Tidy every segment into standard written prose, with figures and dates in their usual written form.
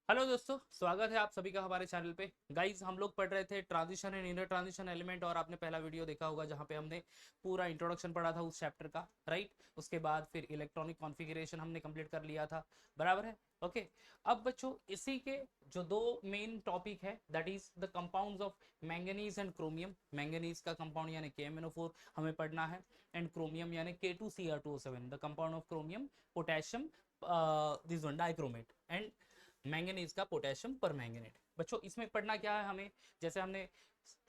Hello दोस्तों, स्वागत है आप सभी का हमारे चैनल पे। गाइज, हम लोग पढ़ रहे थे transition and inter transition element, और आपने पहला वीडियो देखा होगा जहाँ पे हमने पूरा इंट्रोडक्शन पढ़ा था उस चैप्टर का, राइट। उसके बाद फिर इलेक्ट्रॉनिक कॉन्फ़िगरेशन हमने कंप्लीट कर लिया था, बराबर है। ओके। अब बच्चों, इसी के जो दो मेन टॉपिक है, that is the compounds of manganese and chromium. Manganese का कंपाउंड यानी KMnO4 हमें पढ़ना है, एंड क्रोमियम यानी K2Cr2O7, the compound of chromium, potassium, this one dichromate, and manganese का पोटेशियम पर मैंगनेट। बच्चों, इसमें पढ़ना क्या है हमें, जैसे हमने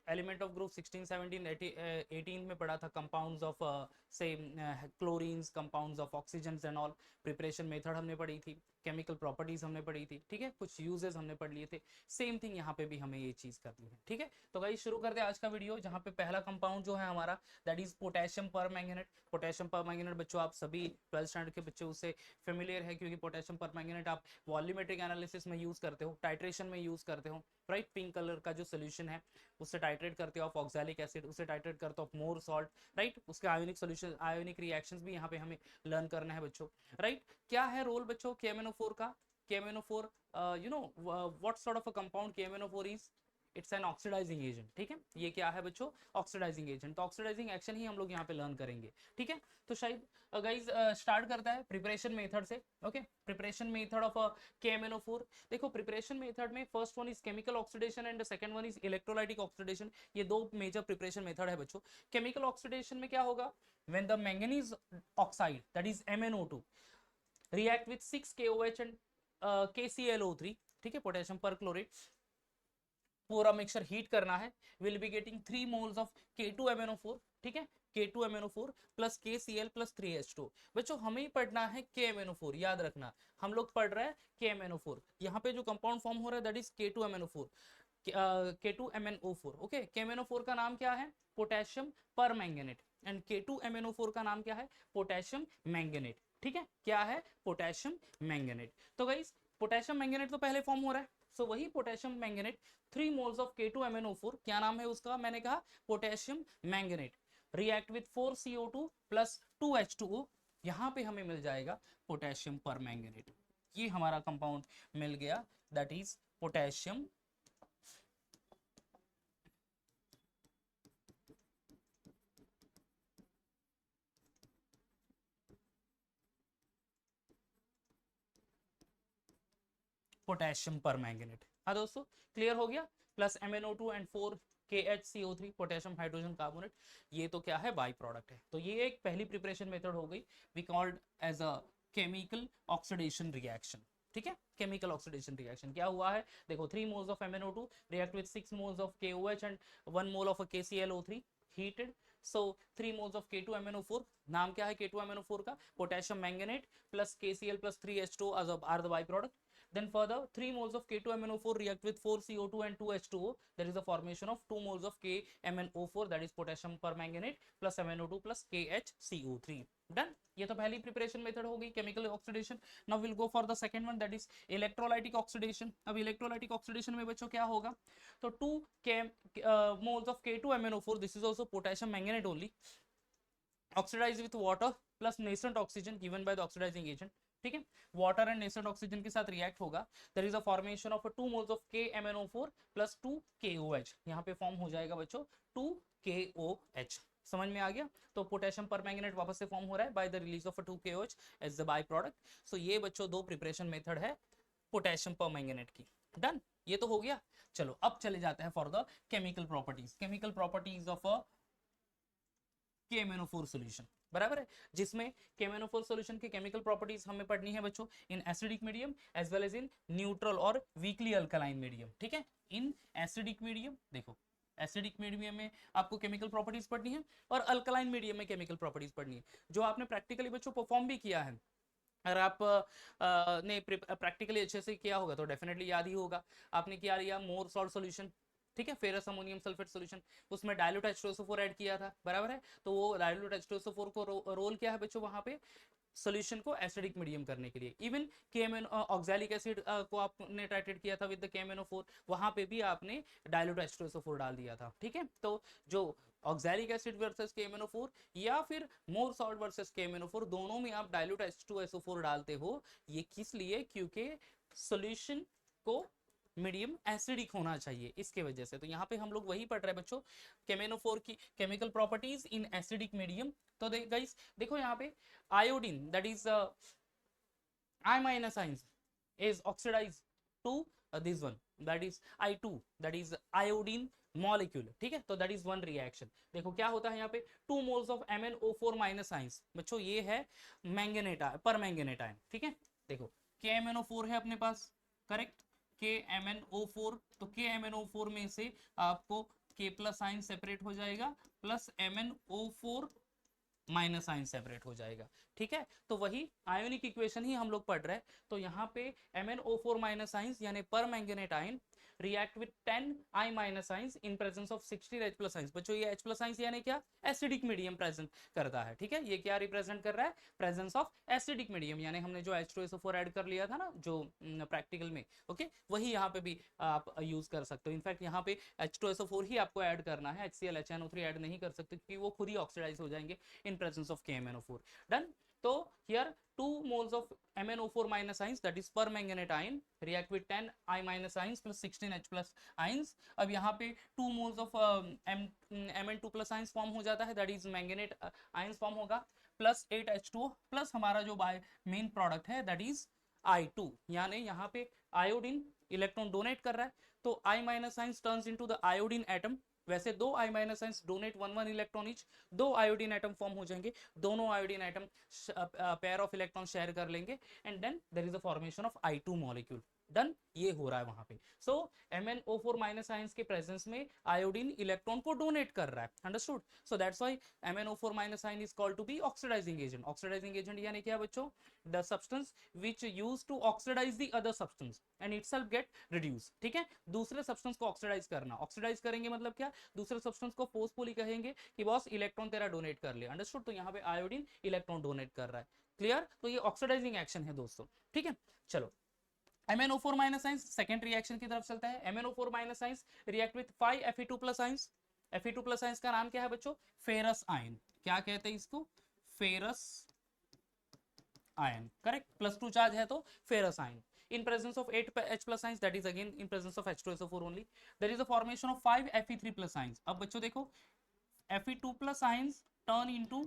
एलिमेंट ऑफ ग्रुप 16 17 18 में पढ़ा था कंपाउंड्स ऑफ से chlorines, compounds of oxygen and all. Preparation method हमने पढ़ी थी, केमिकल प्रॉपर्टीज हमने पढ़ी थी, ठीक है, कुछ यूजेस हमने पढ़ लिए थे। सेम थिंग यहाँ पे भी हमें ये चीज करनी है, ठीक है। तो गाइस, शुरू करते हैं आज का वीडियो, जहाँ पे पहला कंपाउंड जो है हमारा, दैट इज पोटेशियम पर मैंगनेट। पोटेशियम पर मैंगनेट बच्चों, आप सभी 12th स्टैंडर्ड के बच्चे उससे फेमिलियर है, क्योंकि पोटेशियम पर मैंगनेट आप वॉल्यूमेट्रिक एनालिसिस में यूज करते हो, टाइट्रेशन में यूज करते हो, राइट। पिंक कलर का जो सोल्यूशन है उससे टाइट्रेट करते हो ऑफ ऑक्सैलिक एसिड, उससे टाइट्रेट करते हो ऑफ मोर सॉल्ट, राइट। उसके आयोनिक सोल्यूशन, आयोनिक रिएक्शंस भी यहाँ पे हमें लर्न करना है बच्चों, राइट। क्या है रोल बच्चों KMnO4 का? KMnO4, you know what sort of a compound KMnO4 is? It's an oxidising agent, ठीक है। ये क्या है बच्चों? Oxidising agent. तो ऑक्सीडाइजिंग एक्शन ही हम लोग यहाँ पे लर्न करेंगे, ठीक है। तो शायद गाइज स्टार्ट करता है प्रिपरेशन मेथड से। Okay, preparation method of KMnO4। देखो, प्रिपरेशन मेथड में first one is chemical oxidation and second one is electrolytic oxidation. ये दो मेजर प्रिपरेशन मेथड है बच्चों। केमिकल ऑक्सीडेशन में क्या होगा? When the manganese oxide, that is MnO2, react with 6 KOH and KClO3, ठीक है, पोटेशियम पर क्लोरेट। पूरा मिक्सचर हीट करना है, will be getting 3 moles of K2MnO4, ठीक है, K2MnO4 plus KCl plus 3H2। बच्चों, हमें ही पढ़ना है KMnO4, याद रखना, हम लोग पढ़ रहे हैं KMnO4। यहाँ पे जो कंपाउंड फॉर्म हो रहा है that is K2MnO4, K2MnO4। Okay, KMnO4 का नाम क्या है? पोटेशियम पर मैंगनेट। एंड K2MnO4 का नाम क्या है? पोटेशियम मैंगनेट, ठीक है। क्या है? Potassium manganate. तो गाइस, पोटेशियम मैंगनेट तो पहले फॉर्म हो रहा है, सो वही potassium manganate, 3 moles of K2MnO4, क्या नाम है उसका? मैंने कहा potassium manganate, react with 4CO2 plus 2H2O। यहां पे हमें मिल जाएगा पोटेशियम पर मैंगनेट। ये हमारा कंपाउंड मिल गया, दैट इज पोटेशियम पोटेशियम पर मैंगनेट। हाँ दोस्तों, क्लियर हो गया। Plus MnO2 and 4 KHCO3, potassium hydrogen carbonate. ये तो क्या है? बाई प्रोडक्ट है। तो ये एक पहली प्रिपरेशन मेथड हो गई, we called as a chemical oxidation reaction, ठीक है। केमिकल ऑक्सीडेशन रिएक्शन क्या हुआ है? देखो, 3 moles of MnO2 react with 6 moles of KOH and 1 mole of KClO3 heated. So 3 moles of K2MnO4, नाम क्या है K2MnO4 का? Potassium manganate plus KCl plus 3H2 are the by product. Then further 3 moles of K2MnO4 react with 4CO2 and 2H2O. There is a formation of 2 moles of KMnO4, that is potassium permanganate plus MnO2 plus KHCO3. Done. ये तो पहली preparation method हो गई, chemical oxidation. Now will go for the second one, that is electrolytic oxidation. अब electrolytic oxidation में बच्चों क्या होगा? तो 2 moles of K2MnO4, this is also potassium manganate only, oxidise with water plus nascent oxygen given by the oxidising agent, ठीक है। Water and nascent oxygen के साथ रिएक्ट होगा, there is a formation of 2 moles of KMnO4 plus 2 KOH। यहाँ पे form हो जाएगा बच्चों 2 KOH। समझ में आ गया? तो पोटेशियम परमैंगनेट वापस से फॉर्म हो रहा है by the release of 2 KOH as the by product. So ये बच्चों दो प्रिपरेशन मेथड है पोटेशियम परमैंगनेट की। डन, ये तो हो गया। चलो, अब चले जाते हैं for the chemical properties. Chemical properties of a KMnO4 solution, बराबर है, जिसमें KMnO4 सॉल्यूशन की केमिकल प्रॉपर्टीज हमें पढ़नी है बच्चों in acidic medium as well as in neutral और वीकली अल्कलाइन मीडियम, ठीक है। इन एसिडिक मीडियम, देखो, एसिडिक मीडियम में आपको केमिकल प्रॉपर्टीज पढ़नी है, और अल्कलाइन मीडियम में केमिकल प्रॉपर्टीज पढ़नी है, जो आपने प्रैक्टिकली बच्चों परफॉर्म भी किया है। अगर आप ने प्रैक्टिकली अच्छे से किया होगा तो डेफिनेटली याद ही होगा। आपने क्या लिया? मोर सॉल्ट सॉल्यूशन, ठीक है, फेरस अमोनियम सल्फेट सॉल्यूशन, उसमें डाइल्यूट H2SO4 ऐड किया था, बराबर है। तो वो डाइल्यूट H2SO4 को रोल क्या है बच्चों वहां पे? सोल्यूशन को एसिडिक मीडियम करने के लिए। इवन केएमएन ऑक्सैलिक एसिड को आपने टाइट्रेट किया था विद द KMnO4, वहां पे भी आपने डाइल्यूट H2SO4 डाल दिया था, ठीक है। तो जो ऑक्सैलिक एसिड वर्सेस KMnO4 या फिर मोर सॉल्ट वर्सेस KMnO4, दोनों में आप डाइल्यूट H2SO4 डालते हो। ये किस लिए? क्योंकि सोल्यूशन आपको मीडियम एसिडिक होना चाहिए इसके वजह से। तो यहाँ पे हम लोग वही पढ़ रहे हैं बच्चों, केमेनोफोर की केमिकल प्रॉपर्टीज इन एसिडिक मीडियम। तो गाइस देखो यहाँ पे iodine that is I minus ions is oxidized to this one, that is I2, that is iodine molecule, ठीक है। तो दैट इज वन रिएक्शन। देखो क्या होता है यहाँ पे 2 moles of MnO4 minus ions, बच्चों ये है मैंगनेट पर मैंगनेट आयन, ठीक है। देखो KMnO4 है अपने पास, करेक्ट, KMnO4, तो KMnO4 में से आपको K प्लस आयन सेपरेट हो जाएगा plus MnO4 minus ion separate हो जाएगा, ठीक है। तो वही आयोनिक इक्वेशन ही हम लोग पढ़ रहे हैं। तो यहाँ पे MnO4 माइनस आयंस यानी पर manganate ion react with 10 I minus ions in presence of 16 H plus ions. बच्चों ये H प्लस आयंस यानी क्या, एसिडिक मीडियम प्रेजेंट करता है, ठीक है। ये क्या रिप्रेजेंट कर रहा है, प्रेजेंस ऑफ एसिडिक मीडियम, यानी हमने जो H2SO4 ऐड कर लिया था ना जो प्रैक्टिकल में, ओके, वही यहाँ पे भी आप यूज कर सकते हो। इनफैक्ट यहाँ पे H2SO4 ही आपको ऐड करना है, HCl HNO3 ऐड नहीं कर सकते क्योंकि वो खुद ही ऑक्सीडाइज हो जाएंगे in presence of KMnO4. Done. So here 2 moles of MnO4 minus ions, that is permanganate ion, react with 10 I minus ions plus 16 H plus ions. अब यहाँ पे 2 moles of Mn2 plus ions form हो जाता है, that is manganate ions form होगा, plus 8 H2O plus हमारा जो main product है that is I2, यानी यहाँ पे आयोडीन इलेक्ट्रॉन डोनेट कर रहा है, तो I minus ions turns into the iodine atom. वैसे दो I minus ions donate 1 electron each, दो आयोडीन एटम फॉर्म हो जाएंगे, दोनों iodine atom pair of electron share कर लेंगे and then there is a formation of I2 molecule. Done, ये हो रहा है वहां पे। सो MnO4 माइनस आयंस के प्रेजेंस में आयोडीन इलेक्ट्रॉन को डोनेट कर रहा है, understood. So that's why MnO4 minus ion is called to be oxidising agent. Oxidising agent यानी क्या बच्चों, the substance which used to oxidise the other substance and itself get reduce, ठीक है। दूसरे सब्सटेंस को ऑक्सीडाइज करना, ऑक्सीडाइज करेंगे मतलब क्या, दूसरे सब्सटेंस को फोर्सफुली कहेंगे कि बॉस इलेक्ट्रॉन तेरा डोनेट कर ले, अंडरस्टूड। तो यहाँ पे आयोडीन इलेक्ट्रॉन डोनेट कर रहा है, क्लियर। तो ये ऑक्सीडाइजिंग एक्शन है दोस्तों, ठीक है। चलो MnO4 minus ions second reaction की तरफ चलता है। MnO4 minus ions react with 5 Fe2 plus ions. Fe2 plus ions का नाम क्या है बच्चों, फेरस आयन। क्या कहते हैं इसको, फेरस आयन, करेक्ट। +2 चार्ज है तो ferrous ion. In presence of 8 H plus ions, that is again in presence of H2SO4 only, there is a formation of 5 Fe3 plus ions. अब बच्चों देखो Fe2 plus ions turn into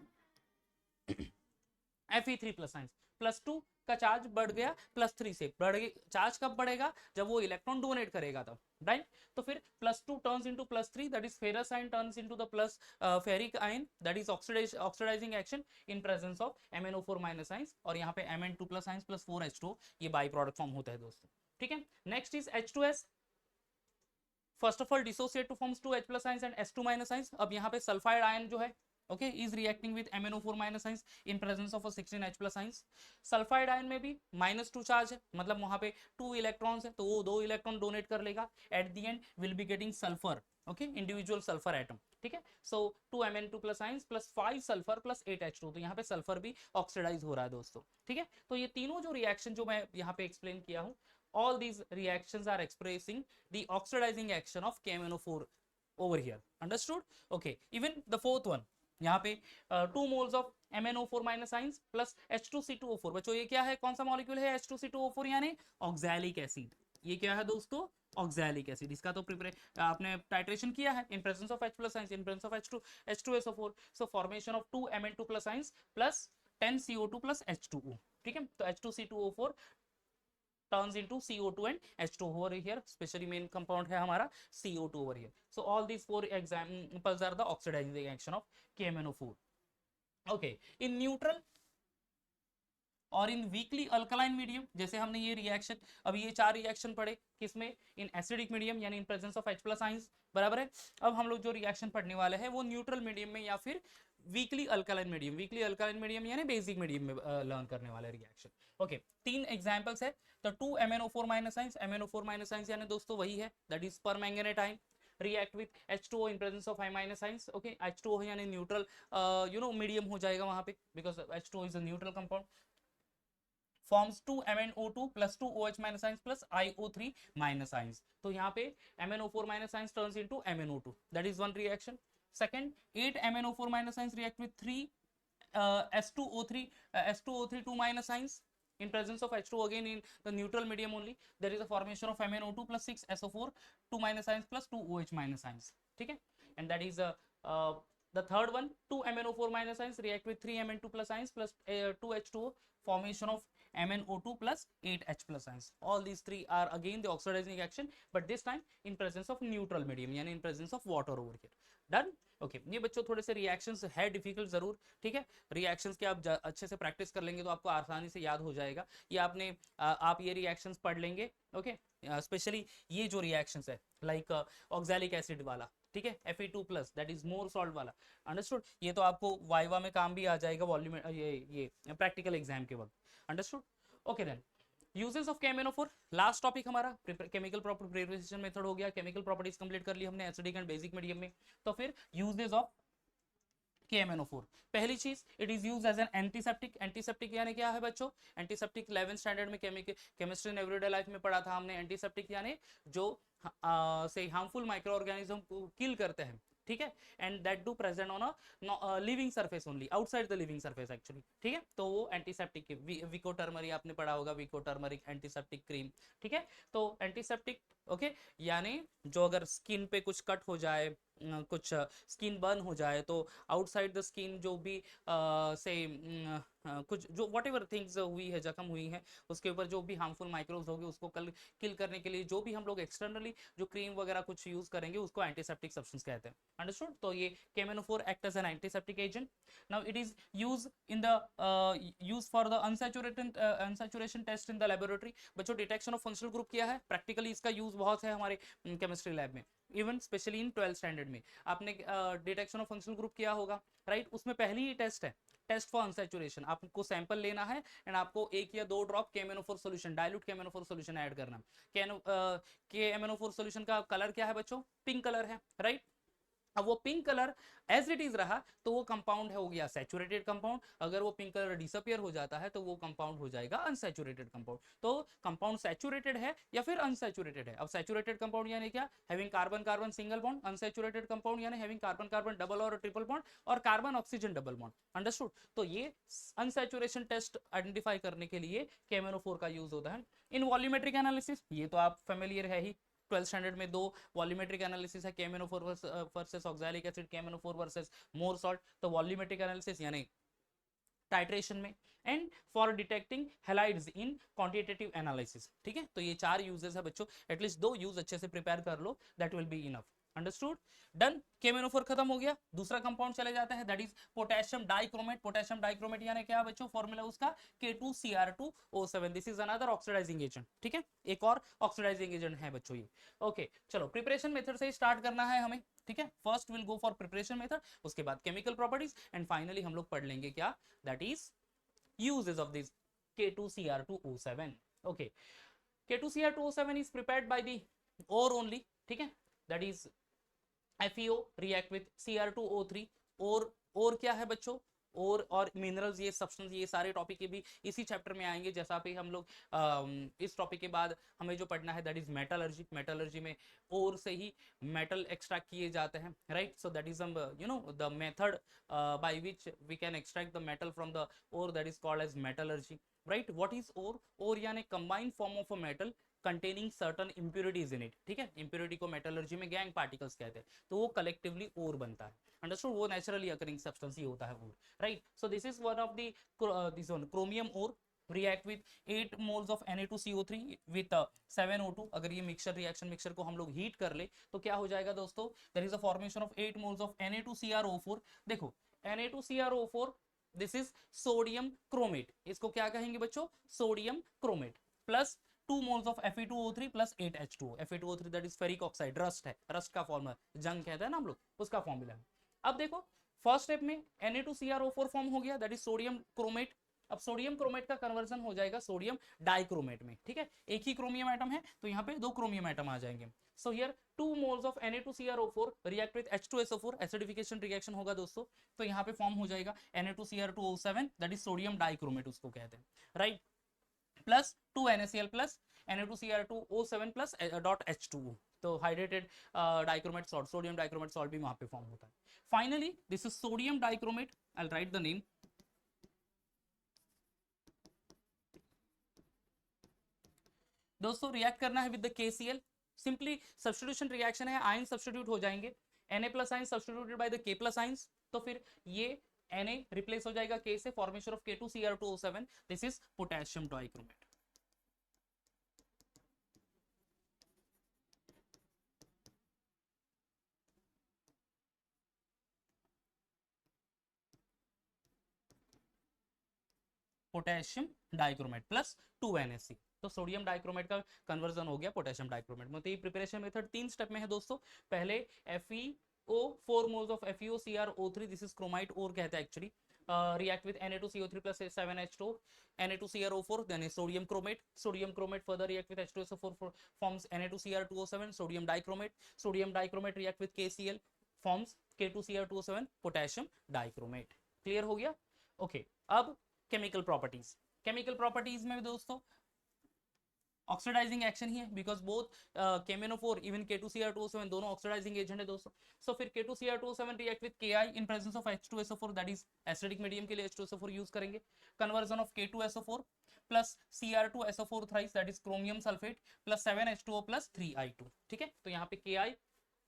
Fe3 plus ions, +2 का charge बढ़ गया +3 से, बढ़ गया charge कब बढ़ेगा, जब वो इलेक्ट्रॉन डोनेट करेगा तब, राइट। तो फिर +2 turns into +3, that is ferrous ion turns into the plus ferric ion, that is oxidising action in presence of MnO4 minus ions. और यहाँ पे Mn2 plus ions plus 4 H2O ये बाई प्रोडक्ट फॉर्म होता है दोस्तों, ठीक है। Next is H2S। First of all dissociate two forms 2 H plus ions and S2 minus ions. अब यहाँ पे सल्फाइड आयन जो है, okay, is reacting with MnO4 minus ions in presence of a 16 H plus ions। Sulphide ion में भी -2 charge है, मतलब वहां पे 2 इलेक्ट्रॉन्स है तो वो 2 इलेक्ट्रॉन डोनेट कर लेगा, eight the and will be getting sulphur, okay, individual sulphur atom, ठीक है। सो 2 Mn2 plus ions plus 5 sulphur plus 8 H2, तो यहाँ पे सल्फर भी ऑक्सीडाइज हो रहा है दोस्तों, ठीक है। तो ये तीनों जो रिएक्शन जो मैं यहाँ पे एक्सप्लेन किया हूँ, all these reactions are expressing the oxidizing action of KMnO4 over here, understood, okay। even the fourth one, यहाँ पे 2 moles of MnO4 minus ions plus H2C2O4। बच्चों ये क्या है, कौन सा मॉलिक्यूल है, H2C2O4 यानी ऑक्सैलिक एसिड। ये क्या है दोस्तों, ऑक्सैलिक एसिड। इसका तो आपने टाइट्रेशन किया है इन presence of H plus ions, in presence of H2SO4। So formation of 2 Mn2 plus ions plus 10 CO2 plus H2O, ठीक है। तो H2C2O4 turns into CO2 and H2 over here, especially main compound है हमारा CO2 over here। So all these 4 examples are the oxidizing action of KMnO4, okay। in neutral और इन weekly alkaline medium, जैसे हमने ये reaction, अब ये 4 reaction पढ़े किसमें, इन एसिडिक मीडियम यानी इन presence of H plus ions, बराबर है। अब हम लोग जो रिएक्शन पढ़ने वाले हैं वो न्यूट्रल मीडियम में या फिर weekly alkaline medium, weekly alkaline medium यानी बेसिक मीडियम में लर्न करने वाले रिएक्शन, ओके। 3 एग्जांपल्स है। तो 2 MnO4 minus ions, MnO4 minus ions यानी दोस्तों वही है, that is permanganate ion, react with H2O in presence of I minus ions, okay। H2O यानी न्यूट्रल मीडियम हो जाएगा वहां पे, because H2O is a neutral compound, forms 2 MnO2 plus 2 OH minus ions plus IO3 minus ions। तो यहाँ पे MnO4 minus ions turns into MnO2, that is one reaction। Second, 8 MnO4 minus ions react with 3 S2O3 2 minus ions, In presence of H2 again in the neutral medium only, there is a formation of MnO2 plus 6 SO4, 2 minus ions plus 2 OH minus ions. ठीक है, and that is the third one, 2 MnO4 minus ions react with 3 Mn2 plus ions plus 2 H2O, formation of MnO2 plus 8 H plus ions. All these three are again the oxidizing action, but this time in presence of neutral medium, यानी in presence of water over here. Done? Okay ये बच्चों थोड़े से reactions है difficult जरूर, ठीक है, reactions के आप अच्छे से प्रैक्टिस कर लेंगे तो आपको आसानी से याद हो जाएगा। ये आपने आप ये रिएक्शंस पढ़ लेंगे, ओके, स्पेशली ये जो रिएक्शंस है लाइक ऑक्सैलिक एसिड वाला, ठीक है, Fe2 plus that is more salt वाला, अंडरस्टूड, ये तो आपको वाइवा में काम भी आ जाएगा वॉल्यूम ये प्रैक्टिकल एग्जाम के वक्त, understood. Okay then uses of KMnO4, last topic हमारा केमिकल प्रॉपर्टी प्रिपरेशन मेथड हो गया, केमिकल प्रॉपर्टीज कंप्लीट कर ली हमने एसिडिक एंड बेसिक मीडियम में। तो फिर यूजेस ऑफ KMnO4, पहली चीज it is used as an antiseptic. Antiseptic यानी क्या है बच्चों? एंटीसेप्टिक 11th स्टैंडर्ड में केमिस्ट्री इन एवरीडे लाइफ में पढ़ा था हमने। एंटीसेप्टिक यानी जो से हार्मफुल माइक्रो ऑर्गेनिज्म को किल करते हैं, ठीक है, and that do present on a living surface only, outside the living surface actually, ठीक है, तो वो एंटीसेप्टिक के विको टर्मरी आपने पढ़ा होगा, विको टर्मरिक एंटीसेप्टिक क्रीम, ठीक है, तो एंटीसेप्टिक ओके, यानी जो अगर स्किन पे कुछ कट हो जाए, कुछ स्किन बर्न हो जाए तो आउटसाइड द स्किन जो भी से कुछ जो वट एवर थिंग्स हुई है, जख्म हुई है, उसके ऊपर जो भी हार्मफुल माइक्रोब्स होगी उसको किल करने के लिए जो भी हम लोग एक्सटर्नली जो क्रीम वगैरह कुछ यूज करेंगे उसको एंटीसेप्टिक सब्सटेंस कहते हैं, अंडरस्टूड। तो ये KMnO4 act as an antiseptic agent. Now it is use in the use for the unsaturation test in the laboratory. बच्चों डिटेक्शन ऑफ फंक्शनल ग्रुप किया है, प्रैक्टिकली इसका यूज बहुत है हमारे केमिस्ट्री लैब में, even specially in 12th standard में आपने डिटेक्शन ऑफ फंक्शनल ग्रुप किया होगा, राइट, उसमें पहली ही टेस्ट है, टेस्ट फॉर अनसैचुरेशन। आपको सैंपल लेना है एंड आपको 1 या 2 drop KMnO4 solution, dilute KMnO4 solution add करना। KMnO4 सॉल्यूशन का कलर क्या है बच्चों? पिंक कलर है, राइट। अब वो pink colour as it is रहा तो वो कंपाउंड हो गया सैचुरेटेड कंपाउंड, अगर वो पिंक कलर डिसअपियर हो जाता है तो वो कंपाउंड हो जाएगा अनसैचुरेटेड कंपाउंड। तो कंपाउंड सैचुरेटेड है या फिर अनसैचुरेटेड है। अब सैचुरेटेड कंपाउंड यानी क्या? Having carbon carbon single bond. Unsaturated compound यानी हैविंग कार्बन कार्बन डबल और ट्रिपल बॉन्ड और carbon oxygen double bond, understood. तो ये अनसैचुरेशन टेस्ट आइडेंटिफाई करने के लिए KMnO4 का यूज होता है। इन वॉल्यूमेट्रिक एनालिसिस, ये तो आप फेमिलियर है ही, 12th स्टैंडर्ड में 2 वॉल्यूमेट्रिक एनालिसिस है, KMnO4 versus oxalic acid, KMnO4 versus Mohr salt. तो वॉल्यूमेट्रिक एनालिसिस यानी टाइट्रेशन में, and for detecting halides in quantitative analysis, ठीक है। तो ये 4 यूजेस है बच्चों, एटलीस्ट 2 यूज अच्छे से प्रिपेयर कर लो, that will be enough, understood, done. KMnO4 खत्म हो गया, दूसरा कंपाउंड चले जाता है, that is potassium dichromate. Potassium dichromate यानी क्या बच्चों? फॉर्मूला उसका K2Cr2O7, this is another oxidising agent, ठीक है, एक और ऑक्सीडाइजिंग एजेंट है बच्चों ये। ओके चलो प्रिपरेशन मेथड से स्टार्ट करना है हमें, ठीक है। First will go for preparation method, उसके बाद केमिकल प्रॉपर्टीज, एंड फाइनली हम लोग पढ़ लेंगे क्या? That is uses of this K2Cr2O7। Okay, K2Cr2O7 is prepared by the ore only, ठीक है, that is FeO react with Cr2O3। और क्या है बच्चों? और मिनरल्स, ये सब्सटेंस, ये सारे टॉपिक के भी इसी चैप्टर में आएंगे। जैसा भी हम लोग इस टॉपिक के बाद हमें जो पढ़ना है दैट इज मेटलर्जी। मेटलर्जी में और से ही मेटल एक्सट्रैक्ट किए जाते हैं, right. So that is you know the method by which we can extract the metal from the ore, that is called as metallurgy, right. What is ore? Ore यानी combined form of a metal containing certain impurities in it, ठीक है। Impurity को metallurgy में gang particles कहते हैं, तो वो collectively ओर बनता है, अंडरस्टूड। वो नेचुरली अकरिंग सब्सटेंस ही होता है ore, right. So this is one of the this one chromium ore react with 8 moles of Na2CO3 with 7O2। अगर ये मिक्सचर को हम लोग हीट कर ले तो क्या हो जाएगा दोस्तों? there is a formation of 8 moles of Na2CrO4। देखो Na2CrO4 this is sodium chromate, इसको क्या कहेंगे बच्चों? Sodium chromate, plus 2 moles of Fe2O3 plus 8H2O। Fe2O3 that is ferric oxide, rust है, रस्ट का फॉर्मूला जंग कहते हैं ना हम लोग, उसका फॉर्मूला है। अब देखो फर्स्ट स्टेप में Na2CrO4 फॉर्म हो गया, दैट इज सोडियम क्रोमेट। अब सोडियम क्रोमेट का कन्वर्जन हो जाएगा सोडियम डाइक्रोमेट में, ठीक है। एक ही क्रोमियम एटम है तो यहाँ पे 2 क्रोमियम एटम आ जाएंगे। So here 2 moles of Na2CrO4 react with H2SO4, acidification reaction होगा दोस्तों। तो यहाँ पे फॉर्म हो जाएगा Na2Cr2O7, that is sodium dichromate उसको कहते हैं, right, plus 2 NaCl plus Na2Cr2O7 plus dot H2O। तो hydrated dichromate salt, sodium dichromate salt भी वहां पे फॉर्म होता है। Finally this is sodium dichromate, I will write the name, दोस्तों रिएक्ट करना है with the KCl, simply substitution reaction है, आयन सब्स्टिट्यूट हो जाएंगे, Na plus ion substituted by the K plus ions, तो फिर ये Na रिप्लेस हो जाएगा K से, formation of K2Cr2O7, this is potassium dichromate. Potassium dichromate plus 2NaC, तो सोडियम डाइक्रोमेट का कन्वर्जन हो गया पोटेशियम डाइक्रोमेट में। तो ये प्रिपरेशन मेथड 3 स्टेप में है दोस्तों। पहले FeO 4 moles of FeOCrO3, this is chromite or कहते हैं actually, react with Na2CO3 plus 7H2, Na2CrO4, then is sodium chromate. Sodium chromate further react with H2SO4 forms Na2Cr2O7, sodium dichromate. Sodium dichromate react with KCl forms K2Cr2O7, potassium dichromate. Clear हो गया? Okay, अब chemical properties. Chemical properties में दोस्तों oxidising action ही है, because both KMnO4 even K2Cr2O7 दोनों oxidising agent है दोस्तों। सो फिर K2Cr2O7 react with Ki in presence of H2SO4, that is acidic medium के लिए H2SO4 यूज करेंगे। Conversion of K2SO4 plus Cr2SO4 thrice, that is chromium sulphate, plus 7H2O plus 3I2। ठीक है, तो यहाँ पे Ki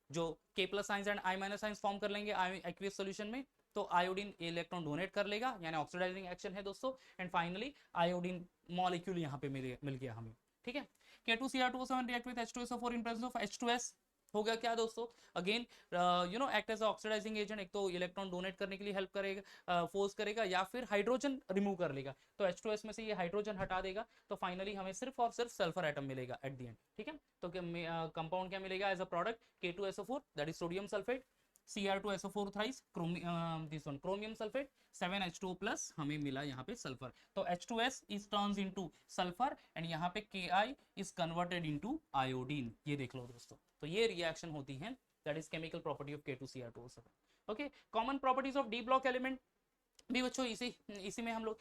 जो K plus science and I minus science form कर लेंगे एक्वियस सॉल्यूशन में, तो आयोडीन इलेक्ट्रॉन डोनेट कर लेगा, यानी ऑक्सीडाइजिंग एक्शन है दोस्तों। एंड फाइनली आयोडीन मॉलिक्यूल यहाँ पे मिल गया हमें। ठीक है, K2Cr2O7 react with H2SO4 in presence of H2S, हो गया क्या दोस्तों, again you know act as oxidising agent, एक तो इलेक्ट्रॉन डोनेट करने के लिए हेल्प करेगा, फोर्स करेगा, या फिर हाइड्रोजन रिमूव कर लेगा, तो H2S में से ये हाइड्रोजन हटा देगा, तो फाइनली हमें सिर्फ और सिर्फ सल्फर एटम मिलेगा एट द एंड। ठीक है, तो कंपाउंड क्या मिलेगा as a product, K2SO4 that is sodium sulphate, Cr2SO4 thrice, this one chromium sulphate, 7H2O plus हमें मिला यहाँ पे सल्फर, तो H2S is turns into sulphur and यहाँ पे Ki is converted into iodine. ये देख लो दोस्तों, तो ये रिएक्शन होती है, that is chemical property of K2Cr2O7। Okay, common properties of D block element भी बच्चों इसी में हम लोग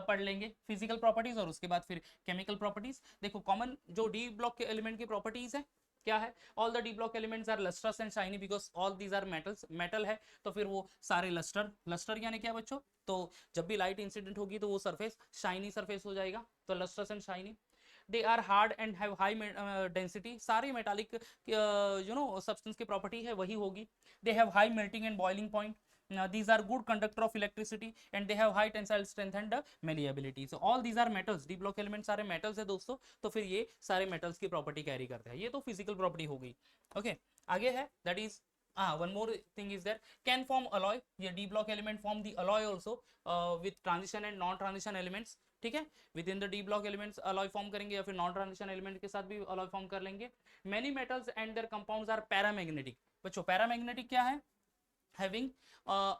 पढ़ लेंगे, फिजिकल प्रॉपर्टीज और उसके बाद फिर केमिकल प्रॉपर्टीज। देखो कॉमन जो डी ब्लॉक के एलिमेंट की प्रॉपर्टीज है क्या है, all the D block elements are lustrous and shiny, because all these are metals, metal है तो फिर वो सारे लस्टर यानी क्या बच्चों, तो जब भी लाइट इंसिडेंट होगी तो वो सरफेस शाइनी सरफेस हो जाएगा, तो lustrous and shiny. They are hard and have high density, सारी मेटालिक यू नो सब्सटेंस की प्रॉपर्टी है वही होगी। They have high melting and boiling point, these are good conductor of electricity and they have high tensile strength and malleability, so all these are metals, d block elements सारे metals है दोस्तों, तो फिर ये सारे metals की property carry करते हैं, ये तो फिजिकल प्रॉपर्टी हो गई। ओके, आगे है that is one more thing is there, can form alloy, ये d block element form the alloy also with transition and non transition elements। ठीक है, with in the D block elements alloy form करेंगे या फिर non transition element के साथ भी alloy form कर लेंगे। Many metals and their compounds are paramagnetic, बच्चों पैरामैग्नेटिक क्या है, having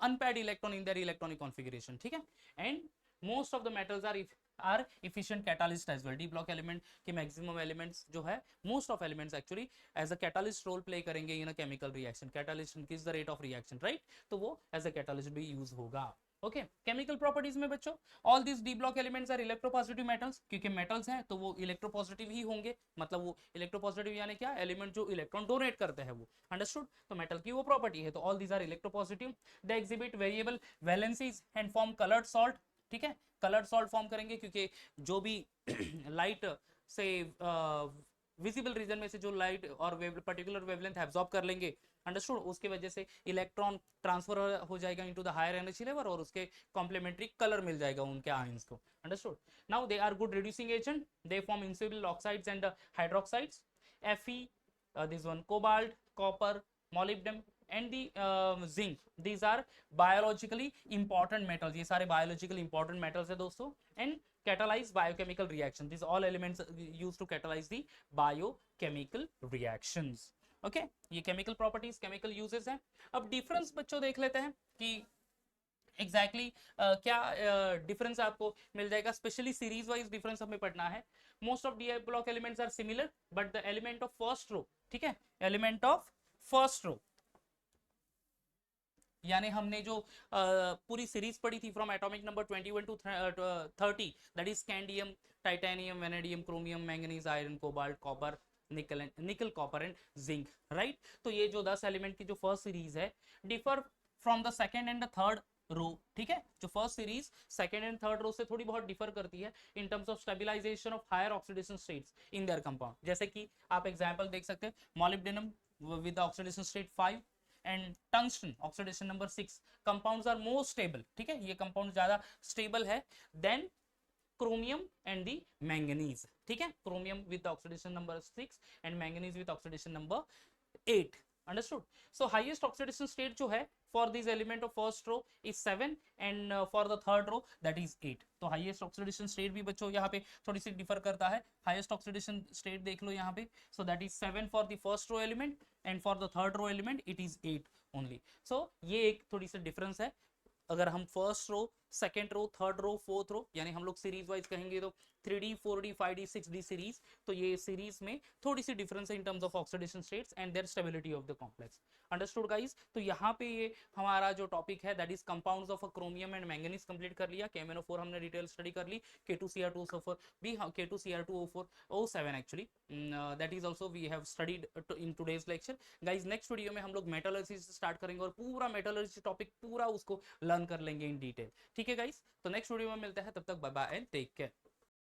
unpaired electron in their electronic configuration। ठीक है, and most of the metals are efficient catalyst as well, d block element के maximum elements जो है, most of elements actually as a catalyst role play करेंगे in a chemical reaction, catalyst increase the rate of reaction, right, तो वो as a catalyst भी use होगा। Okay, chemical properties में बच्चों all this D block elements are electropositive metals, क्योंकि metals हैं तो वो इलेक्ट्रोपॉजिटिव ही होंगे, मतलब वो इलेक्ट्रोपॉजिटिव यानी क्या, एलिमेंट जो इलेक्ट्रॉन डोनेट करते हैं वो, अंडरस्टूड, तो मेटल की वो प्रॉपर्टी है, तो all this are electropositive. They exhibit variable valencies and form coloured salt. ठीक है, कलर्ड सॉल्ट फॉर्म करेंगे क्योंकि जो भी लाइट से विजिबल रीजन में से जो लाइट और पर्टिकुलर वेवलेंथ एब्जॉर्ब कर लेंगे, अंडरस्टूड, उसके वजह से इलेक्ट्रॉन ट्रांसफर हो जाएगा into the higher energy level और उसके कॉम्प्लीमेंट्री कलर मिल जाएगा उनके आयंस को, understood. Now they are good reducing agent, they form insoluble oxides and hydroxides, Fe, this one cobalt, copper, molybdenum and the zinc, these are biologically important metals, ये सारे biologically important metals है दोस्तों, and catalyze biochemical reaction, these all elements used to catalyze the biochemical reactions। Okay, ये chemical properties chemical uses हैं। अब difference बच्चों देख लेते हैं कि एग्जैक्टली क्या डिफरेंस आपको मिल जाएगा, स्पेशली सीरीज वाइज डिफरेंस हमें पढ़ना है। Most of D block elements are similar but the element of first row, ठीक है, एलिमेंट ऑफ फर्स्ट रो, यानी हमने जो पूरी सीरीज पढ़ी थी from atomic number 21 to 30, that is scandium, titanium, vanadium, chromium, manganese, iron, cobalt, copper, nickel copper and zinc, right. तो ये जो 10 एलिमेंट की जो फर्स्ट सीरीज है differ from the second and the third row, ठीक है, जो first series second and third row से थोड़ी बहुत डिफर करती है in terms of stabilisation of higher oxidation states in their compound. जैसे कि आप एग्जांपल देख सकते हैं, molybdenum with oxidation state 5 and tungsten oxidation number 6, compounds are more stable, ठीक है, ये कंपाउंड ज्यादा स्टेबल है than chromium and the manganese, ठीक है, chromium with oxidation number 6 and manganese with oxidation number 8, understood? So highest oxidation state जो है for this element of first row is 7 and for the third row that is 8। तो highest oxidation state भी बच्चों यहाँ पे थोड़ी सी differ करता है, highest oxidation state देख लो यहाँ पे, so that is 7 for the first row element and for the third row element it is 8 only। so ये एक थोड़ी सी डिफरेंस है। अगर हम first row, second row, third row, fourth row, यानी हम लोग सीरीज वाइज कहेंगे तो 3D 4D 5D 6D series, तो ये सीरीज में थोड़ी सी डिफरेंस है in terms of oxidation states and there stability of the complex, understood guys? तो यहाँ पे ये हमारा जो टॉपिक है that is compounds of chromium and manganese complete कर लिया, KMnO4 हमने डिटेल स्टडी कर ली, K2Cr2O4 भी, K2Cr2O7 actually that is also we have studied in today's lecture. Guys next video में हम लोग मेटलर्जी से स्टार्ट करेंगे और पूरा मेटलर्जी टॉपिक पूरा उसको लर्न कर लेंगे इन डिटेल, ठीक है गाइस? तो नेक्स्ट वीडियो में मिलते हैं, तब तक bye bye and take care.